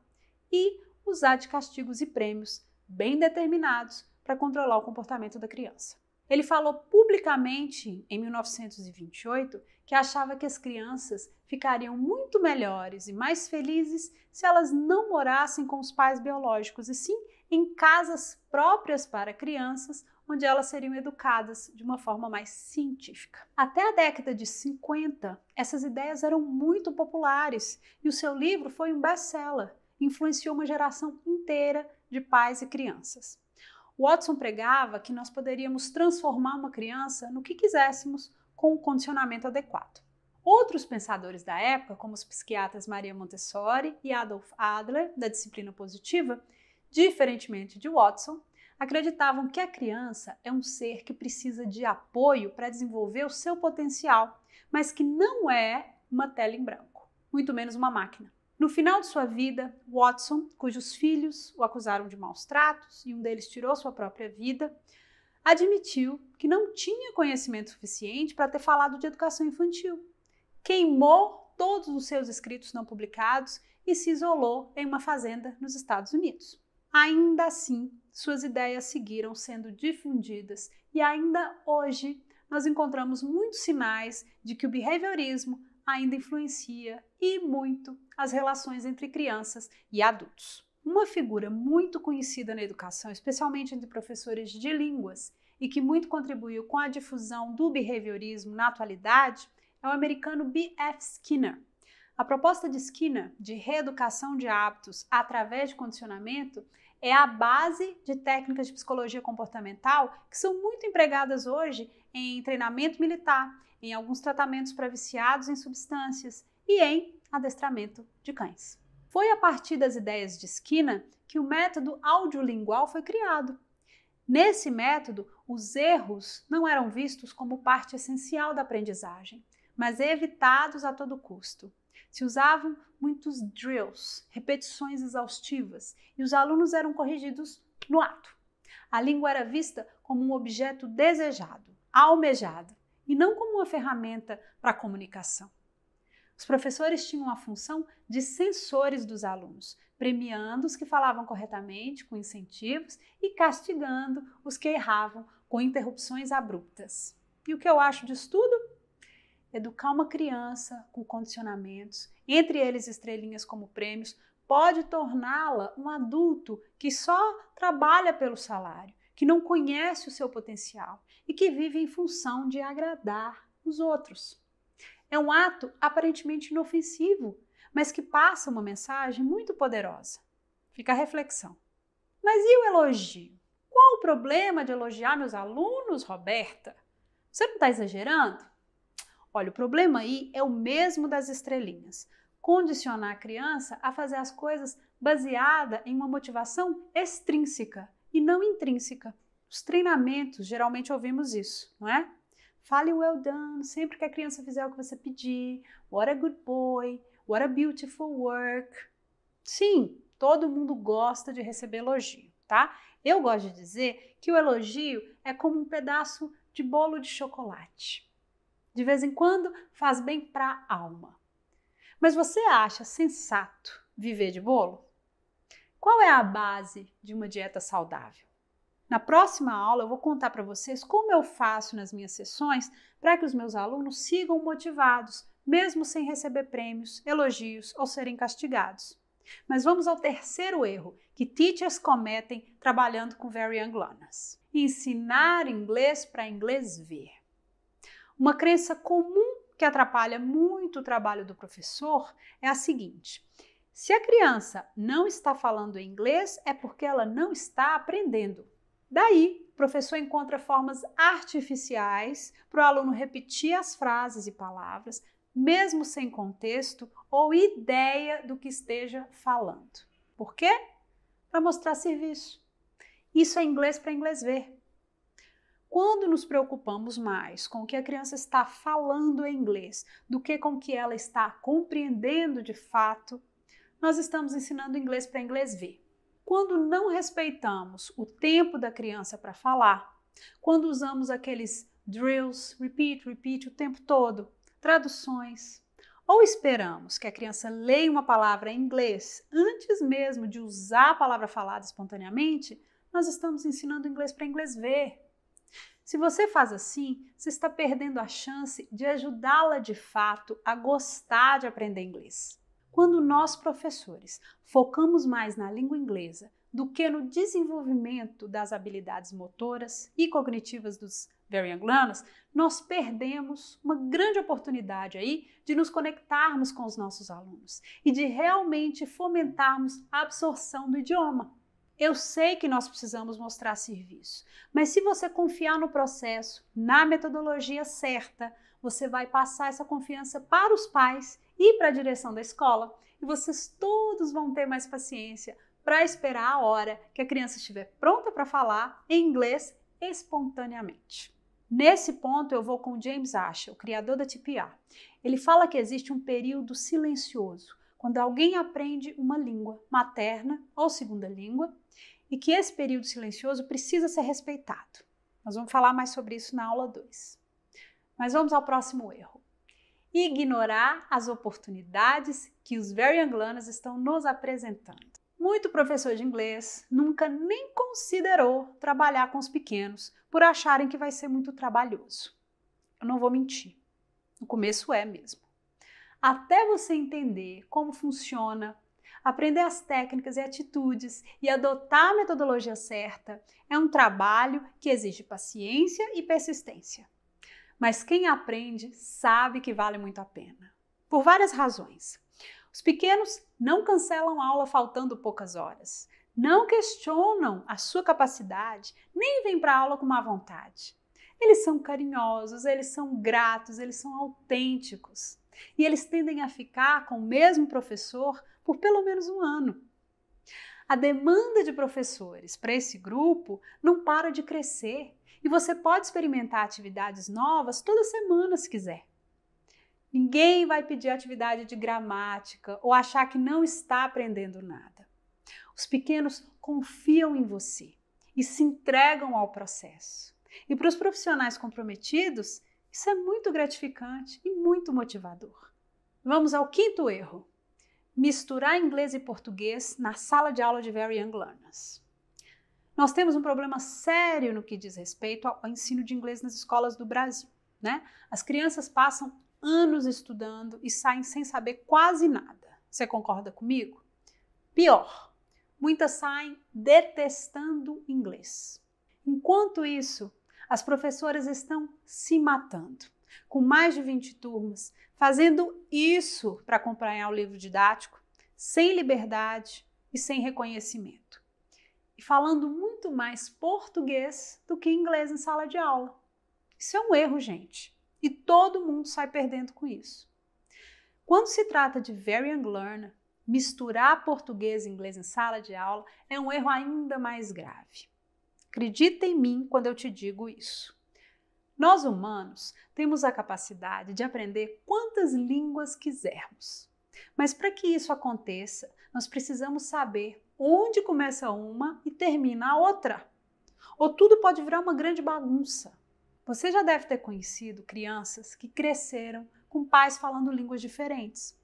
e usar de castigos e prêmios bem determinados para controlar o comportamento da criança. Ele falou publicamente em 1928 que achava que as crianças ficariam muito melhores e mais felizes se elas não morassem com os pais biológicos, e sim em casas próprias para crianças, onde elas seriam educadas de uma forma mais científica. Até a década de 50, essas ideias eram muito populares e o seu livro foi um best-seller, influenciou uma geração inteira de pais e crianças. Watson pregava que nós poderíamos transformar uma criança no que quiséssemos com o condicionamento adequado. Outros pensadores da época, como os psiquiatras Maria Montessori e Adolf Adler, da disciplina positiva, diferentemente de Watson, acreditavam que a criança é um ser que precisa de apoio para desenvolver o seu potencial, mas que não é uma tela em branco, muito menos uma máquina. No final de sua vida, Watson, cujos filhos o acusaram de maus tratos e um deles tirou sua própria vida, admitiu que não tinha conhecimento suficiente para ter falado de educação infantil. Queimou todos os seus escritos não publicados e se isolou em uma fazenda nos Estados Unidos. Ainda assim, suas ideias seguiram sendo difundidas e ainda hoje nós encontramos muitos sinais de que o behaviorismo ainda influencia e muito as relações entre crianças e adultos. Uma figura muito conhecida na educação, especialmente entre professores de línguas, e que muito contribuiu com a difusão do behaviorismo na atualidade, é o americano B.F. Skinner. A proposta de Skinner de reeducação de hábitos através de condicionamento é a base de técnicas de psicologia comportamental que são muito empregadas hoje em treinamento militar, em alguns tratamentos para viciados em substâncias e em adestramento de cães. Foi a partir das ideias de Skinner que o método audiolingual foi criado. Nesse método, os erros não eram vistos como parte essencial da aprendizagem, mas evitados a todo custo. Se usavam muitos drills, repetições exaustivas, e os alunos eram corrigidos no ato. A língua era vista como um objeto desejado, almejado, e não como uma ferramenta para a comunicação. Os professores tinham a função de censores dos alunos, premiando os que falavam corretamente com incentivos e castigando os que erravam com interrupções abruptas. E o que eu acho disso tudo? Educar uma criança com condicionamentos, entre eles estrelinhas como prêmios, pode torná-la um adulto que só trabalha pelo salário, que não conhece o seu potencial e que vive em função de agradar os outros. É um ato aparentemente inofensivo, mas que passa uma mensagem muito poderosa. Fica a reflexão. Mas e o elogio? Qual o problema de elogiar meus alunos, Roberta? Você não está exagerando? Olha, o problema aí é o mesmo das estrelinhas. Condicionar a criança a fazer as coisas baseada em uma motivação extrínseca e não intrínseca. Os treinamentos, geralmente ouvimos isso, não é? Fale well done sempre que a criança fizer o que você pedir. What a good boy. What a beautiful work. Sim, todo mundo gosta de receber elogio, tá? Eu gosto de dizer que o elogio é como um pedaço de bolo de chocolate. De vez em quando faz bem para a alma. Mas você acha sensato viver de bolo? Qual é a base de uma dieta saudável? Na próxima aula eu vou contar para vocês como eu faço nas minhas sessões para que os meus alunos sigam motivados, mesmo sem receber prêmios, elogios ou serem castigados. Mas vamos ao terceiro erro que teachers cometem trabalhando com Very Young Learners. Ensinar inglês para inglês ver. Uma crença comum que atrapalha muito o trabalho do professor é a seguinte: se a criança não está falando inglês, é porque ela não está aprendendo. Daí, o professor encontra formas artificiais para o aluno repetir as frases e palavras, mesmo sem contexto ou ideia do que esteja falando. Por quê? Para mostrar serviço. Isso é inglês para inglês ver. Quando nos preocupamos mais com o que a criança está falando em inglês do que com o que ela está compreendendo de fato, nós estamos ensinando inglês para inglês ver. Quando não respeitamos o tempo da criança para falar, quando usamos aqueles drills, repeat o tempo todo, traduções, ou esperamos que a criança leia uma palavra em inglês antes mesmo de usar a palavra falada espontaneamente, nós estamos ensinando inglês para inglês ver. Se você faz assim, você está perdendo a chance de ajudá-la de fato a gostar de aprender inglês. Quando nós, professores, focamos mais na língua inglesa do que no desenvolvimento das habilidades motoras e cognitivas dos Very Young Learners, nós perdemos uma grande oportunidade aí de nos conectarmos com os nossos alunos e de realmente fomentarmos a absorção do idioma. Eu sei que nós precisamos mostrar serviço, mas se você confiar no processo, na metodologia certa, você vai passar essa confiança para os pais e para a direção da escola, e vocês todos vão ter mais paciência para esperar a hora que a criança estiver pronta para falar em inglês espontaneamente. Nesse ponto eu vou com o James Asher, o criador da TPR. Ele fala que existe um período silencioso, quando alguém aprende uma língua materna ou segunda língua, e que esse período silencioso precisa ser respeitado. Nós vamos falar mais sobre isso na aula 2. Mas vamos ao próximo erro. Ignorar as oportunidades que os Very Young Learners estão nos apresentando. Muito professor de inglês nunca nem considerou trabalhar com os pequenos por acharem que vai ser muito trabalhoso. Eu não vou mentir, no começo é mesmo. Até você entender como funciona, Aprender as técnicas e atitudes e adotar a metodologia certa é um trabalho que exige paciência e persistência. Mas quem aprende sabe que vale muito a pena. Por várias razões. Os pequenos não cancelam aula faltando poucas horas, não questionam a sua capacidade, nem vêm para a aula com má vontade. Eles são carinhosos, eles são gratos, eles são autênticos. E eles tendem a ficar com o mesmo professor por pelo menos um ano. A demanda de professores para esse grupo não para de crescer e você pode experimentar atividades novas toda semana se quiser. Ninguém vai pedir atividade de gramática ou achar que não está aprendendo nada. Os pequenos confiam em você e se entregam ao processo. E para os profissionais comprometidos, isso é muito gratificante e muito motivador. Vamos ao quinto erro. Misturar inglês e português na sala de aula de Very Young Learners. Nós temos um problema sério no que diz respeito ao ensino de inglês nas escolas do Brasil, né? As crianças passam anos estudando e saem sem saber quase nada. Você concorda comigo? Pior, muitas saem detestando inglês. Enquanto isso, as professoras estão se matando, com mais de 20 turmas, fazendo isso para acompanhar o livro didático, sem liberdade e sem reconhecimento. E falando muito mais português do que inglês em sala de aula. Isso é um erro, gente. E todo mundo sai perdendo com isso. Quando se trata de Very Young Learner, misturar português e inglês em sala de aula é um erro ainda mais grave. Acredita em mim quando eu te digo isso. Nós humanos temos a capacidade de aprender quantas línguas quisermos. Mas para que isso aconteça, nós precisamos saber onde começa uma e termina a outra. Ou tudo pode virar uma grande bagunça. Você já deve ter conhecido crianças que cresceram com pais falando línguas diferentes.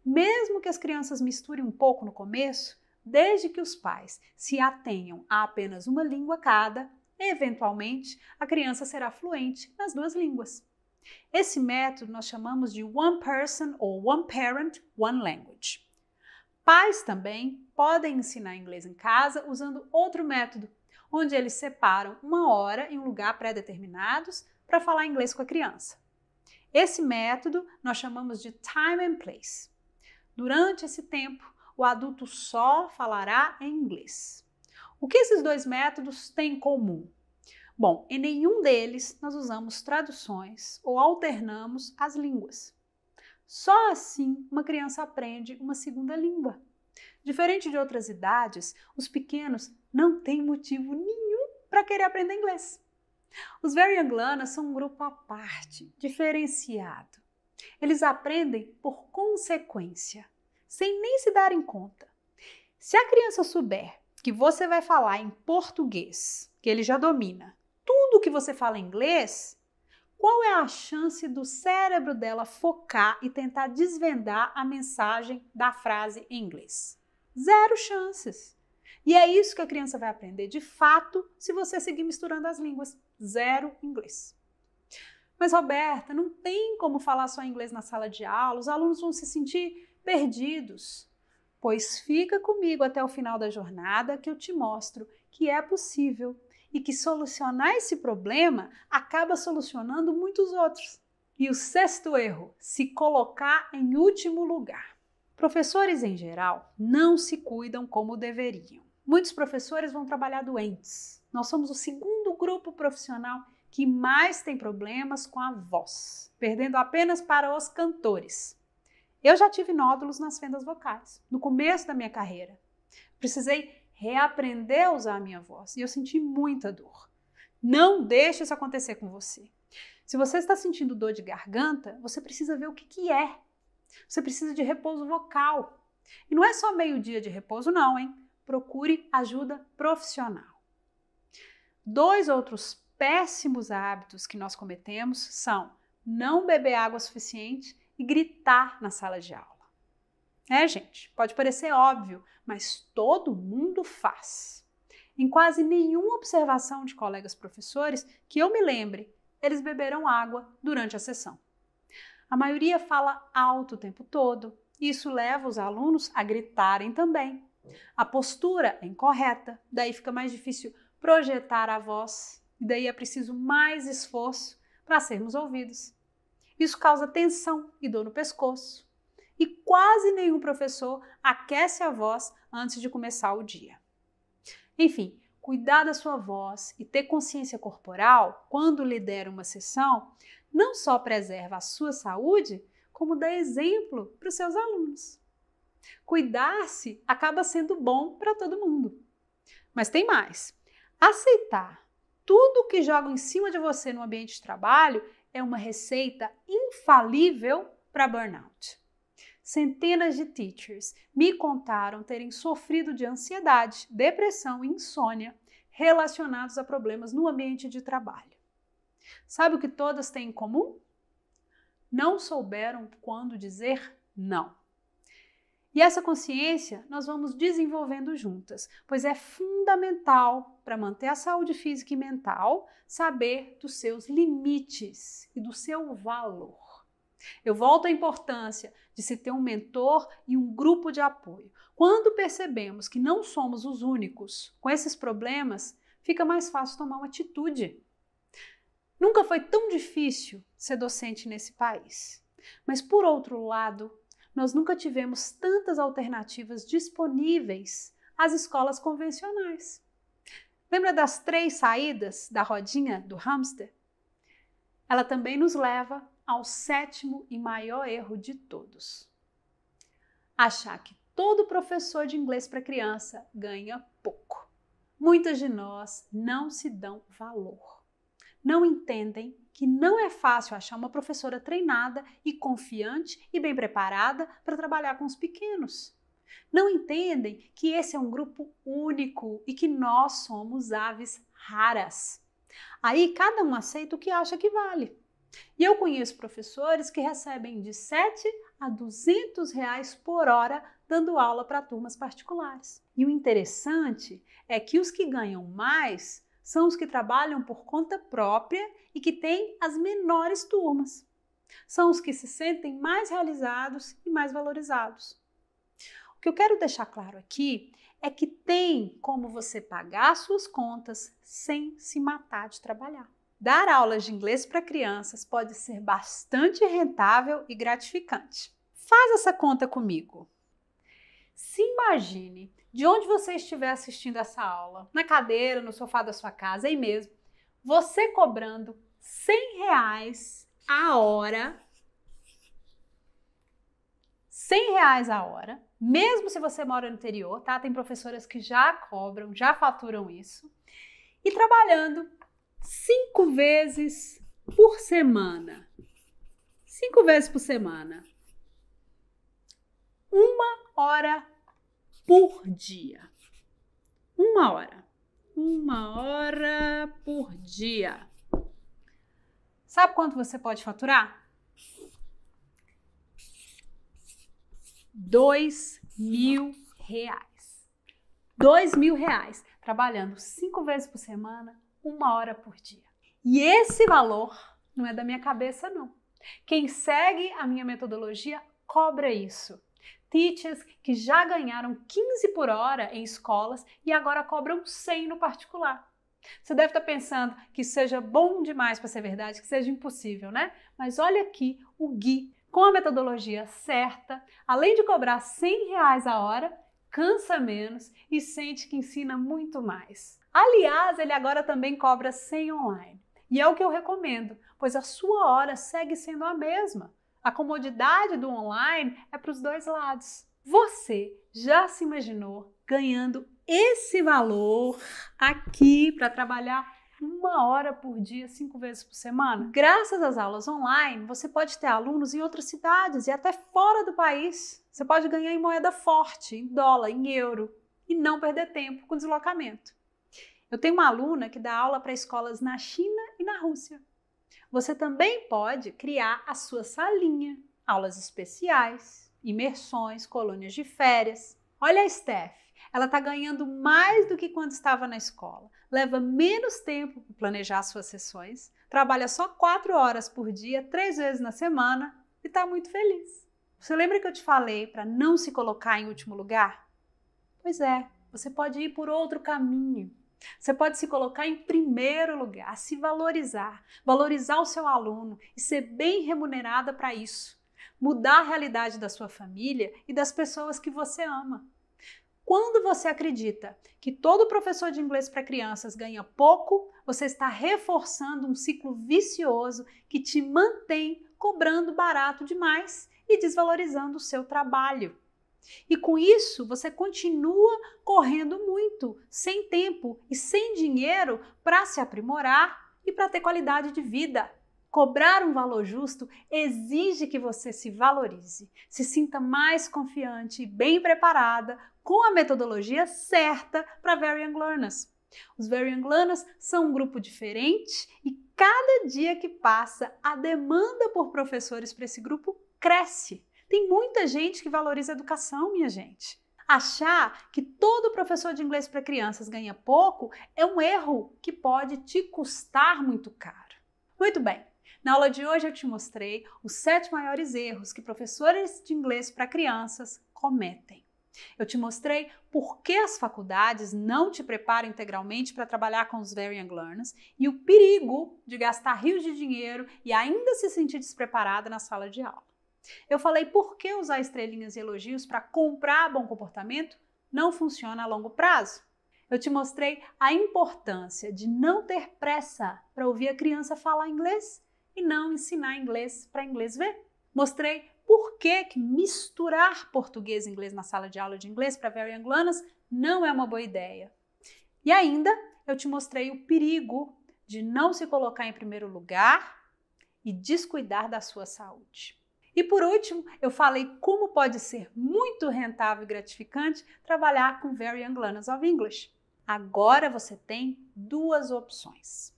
Mesmo que as crianças misturem um pouco no começo, desde que os pais se atenham a apenas uma língua cada, eventualmente a criança será fluente nas duas línguas. Esse método nós chamamos de One Person ou One Parent, One Language. Pais também podem ensinar inglês em casa usando outro método, onde eles separam uma hora em um lugar pré-determinados para falar inglês com a criança. Esse método nós chamamos de Time and Place. Durante esse tempo, o adulto só falará em inglês. O que esses dois métodos têm em comum? Bom, em nenhum deles nós usamos traduções ou alternamos as línguas. Só assim uma criança aprende uma segunda língua. Diferente de outras idades, os pequenos não têm motivo nenhum para querer aprender inglês. Os Very Young Learners são um grupo à parte, diferenciado. Eles aprendem por consequência, sem nem se darem conta. Se a criança souber que você vai falar em português, que ele já domina, tudo que você fala em inglês, qual é a chance do cérebro dela focar e tentar desvendar a mensagem da frase em inglês? Zero chances. E é isso que a criança vai aprender de fato se você seguir misturando as línguas. Zero inglês. Mas, Roberta, não tem como falar só inglês na sala de aula, os alunos vão se sentir perdidos. Pois fica comigo até o final da jornada que eu te mostro que é possível e que solucionar esse problema acaba solucionando muitos outros. E o sexto erro, se colocar em último lugar. Professores em geral não se cuidam como deveriam. Muitos professores vão trabalhar doentes. Nós somos o segundo grupo profissional que mais tem problemas com a voz, perdendo apenas para os cantores. Eu já tive nódulos nas fendas vocais, no começo da minha carreira. Precisei reaprender a usar a minha voz e eu senti muita dor. Não deixe isso acontecer com você. Se você está sentindo dor de garganta, você precisa ver o que é. Você precisa de repouso vocal. E não é só meio-dia de repouso não, hein? Procure ajuda profissional. 2 outros péssimos hábitos que nós cometemos são não beber água suficiente e gritar na sala de aula. Gente, pode parecer óbvio, mas todo mundo faz. Em quase nenhuma observação de colegas professores que eu me lembre, eles beberam água durante a sessão. A A maioria fala alto o tempo todo. Isso leva os alunos a gritarem também. A postura é incorreta, daí fica mais difícil projetar a voz, e daí é preciso mais esforço para sermos ouvidos. Isso causa tensão e dor no pescoço. E quase nenhum professor aquece a voz antes de começar o dia. Enfim, cuidar da sua voz e ter consciência corporal quando lidera uma sessão não só preserva a sua saúde, como dá exemplo para os seus alunos. Cuidar-se acaba sendo bom para todo mundo. Mas tem mais. Aceitar tudo que jogam em cima de você no ambiente de trabalho é uma receita infalível para burnout. Centenas de teachers me contaram terem sofrido de ansiedade, depressão e insônia relacionados a problemas no ambiente de trabalho. Sabe o que todas têm em comum? Não souberam quando dizer não. E essa consciência nós vamos desenvolvendo juntas, pois é fundamental para manter a saúde física e mental saber dos seus limites e do seu valor. Eu volto à importância de se ter um mentor e um grupo de apoio. Quando percebemos que não somos os únicos com esses problemas, fica mais fácil tomar uma atitude. Nunca foi tão difícil ser docente nesse país. Mas, por outro lado, nós nunca tivemos tantas alternativas disponíveis às escolas convencionais. Lembra das 3 saídas da rodinha do hamster? Ela também nos leva ao 7º e maior erro de todos. Achar que todo professor de inglês para criança ganha pouco. Muitas de nós não se dão valor. Não entendem que não é fácil achar uma professora treinada e confiante e bem preparada para trabalhar com os pequenos. Não entendem que esse é um grupo único e que nós somos aves raras. Aí cada um aceita o que acha que vale. E eu conheço professores que recebem de 7 a 200 reais por hora dando aula para turmas particulares. E o interessante é que os que ganham mais são os que trabalham por conta própria e que têm as menores turmas. São os que se sentem mais realizados e mais valorizados. O que eu quero deixar claro aqui é que tem como você pagar suas contas sem se matar de trabalhar. Dar aulas de inglês para crianças pode ser bastante rentável e gratificante. Faz essa conta comigo. Se imagine de onde você estiver assistindo essa aula, na cadeira, no sofá da sua casa, aí mesmo, você cobrando R$100 a hora, R$100 a hora, mesmo se você mora no interior, tá? Tem professoras que já cobram, já faturam isso, e trabalhando 5 vezes por semana. 5 vezes por semana. 1 hora por dia. 1 hora. 1 hora por dia. Sabe quanto você pode faturar? R$2.000. R$2.000. Trabalhando 5 vezes por semana, 1 hora por dia. E esse valor não é da minha cabeça, não. Quem segue a minha metodologia cobra isso. Teachers que já ganharam 15 por hora em escolas e agora cobram 100 no particular. Você deve estar pensando que isso seja bom demais para ser verdade, que seja impossível, né? Mas olha aqui o Gui, com a metodologia certa, além de cobrar R$100 a hora, cansa menos e sente que ensina muito mais. Aliás, ele agora também cobra 100 online. E é o que eu recomendo, pois a sua hora segue sendo a mesma. A comodidade do online é para os dois lados. Você já se imaginou ganhando esse valor aqui para trabalhar 1 hora por dia, 5 vezes por semana? Graças às aulas online, você pode ter alunos em outras cidades e até fora do país. Você pode ganhar em moeda forte, em dólar, em euro, e não perder tempo com deslocamento. Eu tenho uma aluna que dá aula para escolas na China e na Rússia. Você também pode criar a sua salinha, aulas especiais, imersões, colônias de férias. Olha a Steph, ela está ganhando mais do que quando estava na escola. Leva menos tempo para planejar suas sessões, trabalha só 4 horas por dia, 3 vezes na semana e está muito feliz. Você lembra que eu te falei para não se colocar em último lugar? Pois é, você pode ir por outro caminho. Você pode se colocar em primeiro lugar, se valorizar, valorizar o seu aluno e ser bem remunerada para isso. Mudar a realidade da sua família e das pessoas que você ama. Quando você acredita que todo professor de inglês para crianças ganha pouco, você está reforçando um ciclo vicioso que te mantém cobrando barato demais e desvalorizando o seu trabalho. E com isso, você continua correndo muito, sem tempo e sem dinheiro para se aprimorar e para ter qualidade de vida. Cobrar um valor justo exige que você se valorize, se sinta mais confiante e bem preparada com a metodologia certa para Very Young Learners. Os Very Young Learners são um grupo diferente e cada dia que passa, a demanda por professores para esse grupo cresce. Tem muita gente que valoriza a educação, minha gente. Achar que todo professor de inglês para crianças ganha pouco é um erro que pode te custar muito caro. Muito bem, na aula de hoje eu te mostrei os 7 maiores erros que professores de inglês para crianças cometem. Eu te mostrei por que as faculdades não te preparam integralmente para trabalhar com os Very Young Learners e o perigo de gastar rios de dinheiro e ainda se sentir despreparada na sala de aula. Eu falei por que usar estrelinhas e elogios para comprar bom comportamento não funciona a longo prazo. Eu te mostrei a importância de não ter pressa para ouvir a criança falar inglês e não ensinar inglês para inglês ver. Mostrei por que misturar português e inglês na sala de aula de inglês para Very Young Learners não é uma boa ideia. E ainda eu te mostrei o perigo de não se colocar em primeiro lugar e descuidar da sua saúde. E por último, eu falei como pode ser muito rentável e gratificante trabalhar com Very Young Learners of English. Agora você tem 2 opções.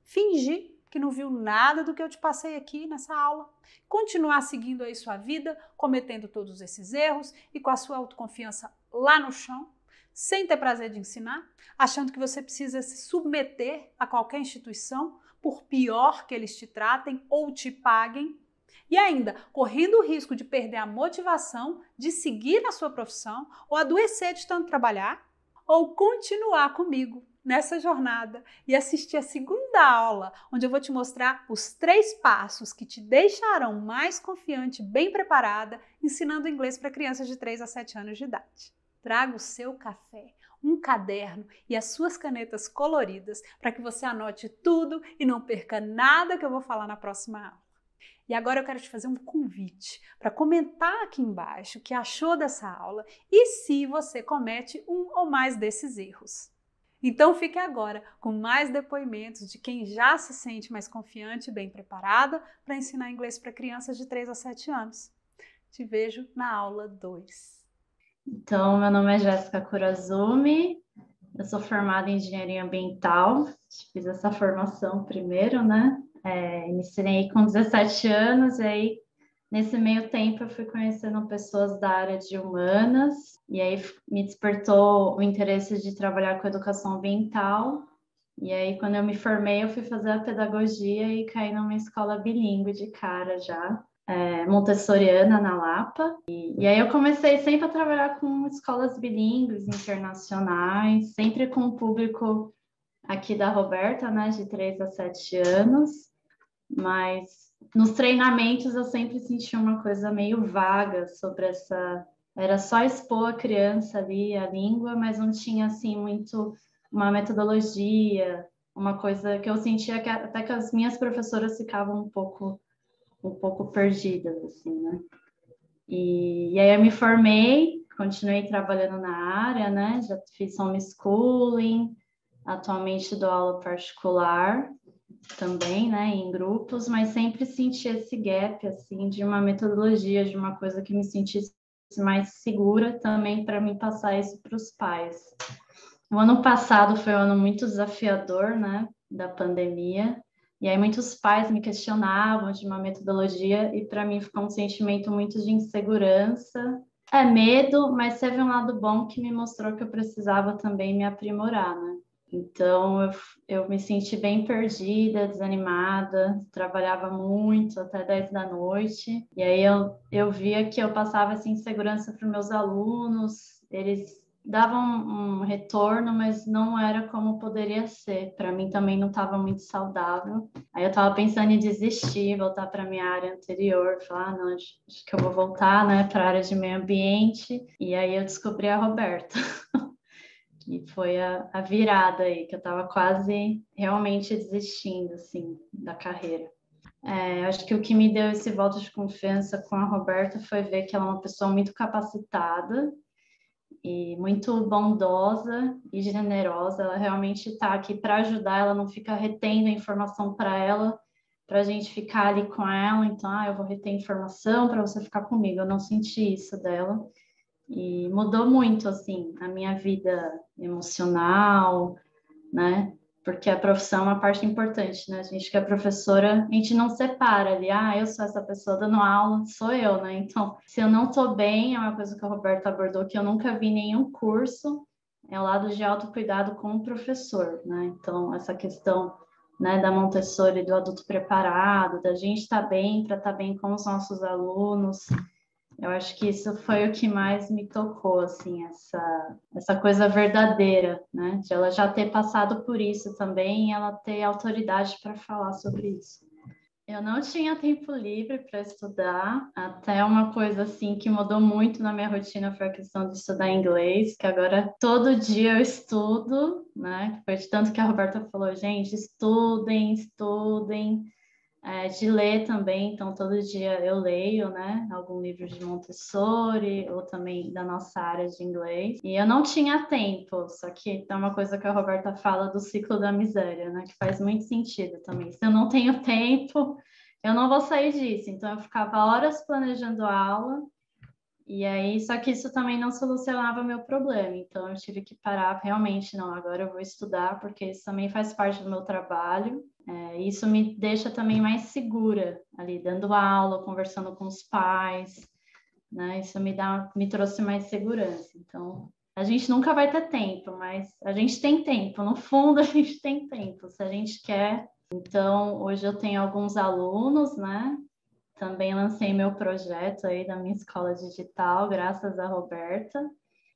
Fingir que não viu nada do que eu te passei aqui nessa aula, continuar seguindo aí sua vida, cometendo todos esses erros e com a sua autoconfiança lá no chão, sem ter prazer de ensinar, achando que você precisa se submeter a qualquer instituição, por pior que eles te tratem ou te paguem, e ainda correndo o risco de perder a motivação de seguir na sua profissão ou adoecer de tanto trabalhar, ou continuar comigo nessa jornada e assistir a segunda aula, onde eu vou te mostrar os 3 passos que te deixarão mais confiante e bem preparada ensinando inglês para crianças de 3 a 7 anos de idade. Traga o seu café, um caderno e as suas canetas coloridas para que você anote tudo e não perca nada que eu vou falar na próxima aula. E agora eu quero te fazer um convite para comentar aqui embaixo o que achou dessa aula e se você comete um ou mais desses erros. Então fique agora com mais depoimentos de quem já se sente mais confiante e bem preparada para ensinar inglês para crianças de 3 a 7 anos. Te vejo na aula 2. Então, meu nome é Jéssica Kurazumi, eu sou formada em Engenharia Ambiental, fiz essa formação primeiro, né? Iniciei com 17 anos e aí, nesse meio tempo, eu fui conhecendo pessoas da área de humanas e aí me despertou o interesse de trabalhar com educação ambiental. E aí, quando eu me formei, eu fui fazer a pedagogia e caí numa escola bilíngue de cara já, montessoriana na Lapa. E aí eu comecei sempre a trabalhar com escolas bilíngues internacionais, sempre com o público aqui da Roberta, né, de 3 a 7 anos. Mas nos treinamentos eu sempre senti uma coisa meio vaga sobre essa... Era só expor a criança ali, a língua, mas não tinha, assim, muito uma metodologia, uma coisa que eu sentia que até que as minhas professoras ficavam um pouco perdidas, assim, né? E aí eu me formei, continuei trabalhando na área, né? Já fiz homeschooling, atualmente dou aula particular também, né, em grupos, mas sempre senti esse gap, assim, de uma metodologia, de uma coisa que me sentisse mais segura também para mim passar isso para os pais. O ano passado foi um ano muito desafiador, né, da pandemia, e aí muitos pais me questionavam de uma metodologia e para mim ficou um sentimento muito de insegurança, medo, mas teve um lado bom que me mostrou que eu precisava também me aprimorar, né. Então, eu me senti bem perdida, desanimada, trabalhava muito, até 10 da noite. E aí eu via que eu passava essa insegurança para os meus alunos, eles davam um retorno, mas não era como poderia ser. Para mim também não estava muito saudável. Aí eu estava pensando em desistir, voltar para minha área anterior, falar, não, acho que eu vou voltar, né, para a área de meio ambiente. E aí eu descobri a Roberta. E foi a virada aí, que eu estava quase realmente desistindo, assim, da carreira. Acho que o que me deu esse voto de confiança com a Roberta foi ver que ela é uma pessoa muito capacitada e muito bondosa e generosa. Ela realmente está aqui para ajudar, ela não fica retendo a informação para ela, para a gente ficar ali com ela. Então, eu vou reter informação para você ficar comigo. Eu não senti isso dela. E mudou muito, assim, a minha vida emocional, né? Porque a profissão é uma parte importante, né? A gente que é professora, a gente não separa ali, eu sou essa pessoa dando aula, sou eu, né? Então, se eu não tô bem, é uma coisa que a Roberta abordou, que eu nunca vi nenhum curso, é o lado de autocuidado com o professor, né? Então, essa questão, né, da Montessori, do adulto preparado, da gente estar bem para estar bem com os nossos alunos. Eu acho que isso foi o que mais me tocou, assim, essa coisa verdadeira, né? De ela já ter passado por isso também e ela ter autoridade para falar sobre isso. Eu não tinha tempo livre para estudar, até uma coisa assim que mudou muito na minha rotina foi a questão de estudar inglês, que agora todo dia eu estudo, né? Foi de tanto que a Roberta falou, gente, estudem, estudem. De ler também, então todo dia eu leio, né, algum livro de Montessori ou também da nossa área de inglês. E eu não tinha tempo, só que é uma coisa que a Roberta fala do ciclo da miséria, né, que faz muito sentido também. Se eu não tenho tempo, eu não vou sair disso. Então eu ficava horas planejando a aula. E aí, só que isso também não solucionava meu problema, então eu tive que parar, realmente, não, agora eu vou estudar, porque isso também faz parte do meu trabalho, isso me deixa também mais segura, ali, dando aula, conversando com os pais, né, isso me trouxe mais segurança, então, a gente nunca vai ter tempo, mas a gente tem tempo, no fundo a gente tem tempo, se a gente quer. Então, hoje eu tenho alguns alunos, né, também lancei meu projeto aí da minha escola digital, graças a Roberta,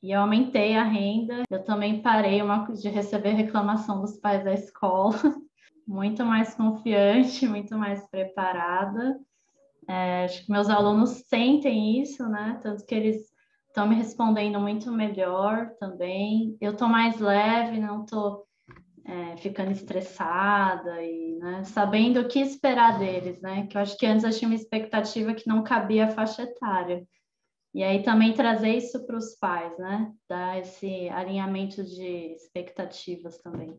e eu aumentei a renda. Eu também parei de receber reclamação dos pais da escola, muito mais confiante, muito mais preparada. Acho que meus alunos sentem isso, né? Tanto que eles estão me respondendo muito melhor também. Eu estou mais leve, não estou ficando estressada e, né, sabendo o que esperar deles, né? Que eu acho que antes eu tinha uma expectativa que não cabia a faixa etária. E aí também trazer isso para os pais, né? Dar esse alinhamento de expectativas também.